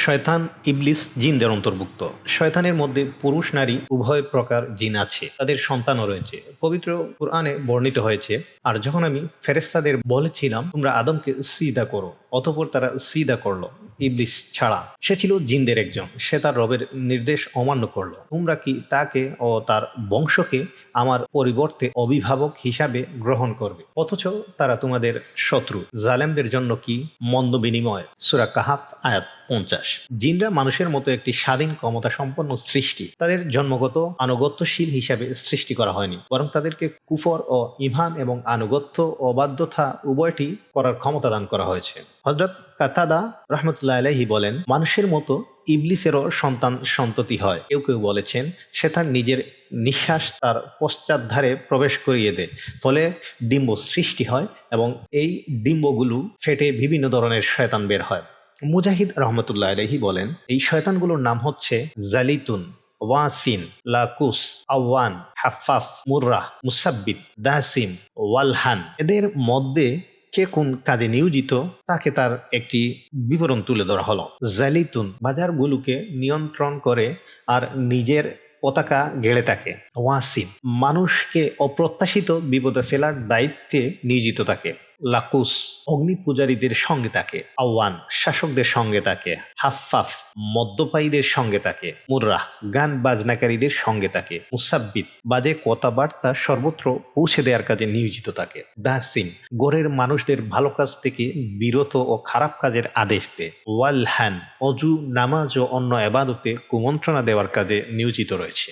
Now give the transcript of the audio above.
শয়তান, ইবলিস জিনদের অন্তর্ভুক্ত। শয়তানের মধ্যে পুরুষ নারী উভয় প্রকার জিন আছে, তাদের সন্তানও রয়েছে। পবিত্র কুরআনে বর্ণিত হয়েছে, আর যখন আমি ফেরেশতাদের বলেছিলাম তোমরা আদমকে সিজদা করো, অতঃপর তারা সিজদা করলো ইবলিস ছাড়া। সে ছিল জিনদের একজন, সে তার রবের নির্দেশ অমান্য করলো। তোমরা কি তাকে ও তার বংশকে আমার পরিবর্তে অভিভাবক হিসাবে গ্রহণ করবে, অথচ তারা তোমাদের শত্রু। জালেমদের জন্য কি মন্দ বিনিময়। সূরা কাহাফ আয়াত 50। জিনরা মানুষের মতো একটি স্বাধীন ক্ষমতা সম্পন্ন সৃষ্টি। তাদের জন্মগত আনুগত্যশীল হিসাবে সৃষ্টি করা হয়নি, বরং তাদেরকে কুফর ও ইমান এবং আনুগত্য ও বাধ্যতা উভয়টি করার ক্ষমতা দান করা হয়েছে। হযরত কাতাদা রাহমাতুল্লাহি আলাইহি বলেন, মানুষের মতো ইবলিসেরও সন্তান সন্ততি হয়। কেউ কেউ বলেছেন সে তার নিজের নিঃশ্বাস তার পশ্চাৎধারে প্রবেশ করিয়ে দেয়, ফলে ডিম্ব সৃষ্টি হয় এবং এই ডিম্বগুলো ফেটে বিভিন্ন ধরনের শয়তান বের হয়। মুজাহিদ রহমতুল্লাহ আলাইহি বলেন, এই শয়তানগুলোর নাম হচ্ছে জালিতুন, ওয়াসিন, লাকুস, আওয়ান, হাফাফ, মুররাহ, মুসাব্বিত, দাসিম, ওয়ালহান। এদের মধ্যে কে কোন কাজে নিয়োজিত তাকে তার একটি বিবরণ তুলে ধরা হলো। জালিতুন বাজারগুলোকে নিয়ন্ত্রণ করে আর নিজের পতাকা গেড়ে থাকে। ওয়াসিন মানুষকে অপ্রত্যাশিত বিপদে ফেলার দায়িত্বে নিয়োজিত থাকে। লাকুস অগ্নি পূজারীদের সঙ্গে থাকে। আওয়ান শাসকদের সঙ্গে থাকে। হাফাফ মদ্যপায়ীদের সঙ্গে থাকে। মুররাহ গান বাজনাকারীদের সঙ্গে থাকে। মুসাব্বিত বাজে কথাবার্তা সর্বত্র পৌঁছে দেওয়ার কাজে নিয়োজিত থাকে। দাসিন গড়ের মানুষদের ভালো কাজ থেকে বিরত ও খারাপ কাজের আদেশ দেয়। ওয়ালহান অজু, নামাজ ও অন্য ইবাদতে কুমন্ত্রণা দেওয়ার কাজে নিয়োজিত রয়েছে।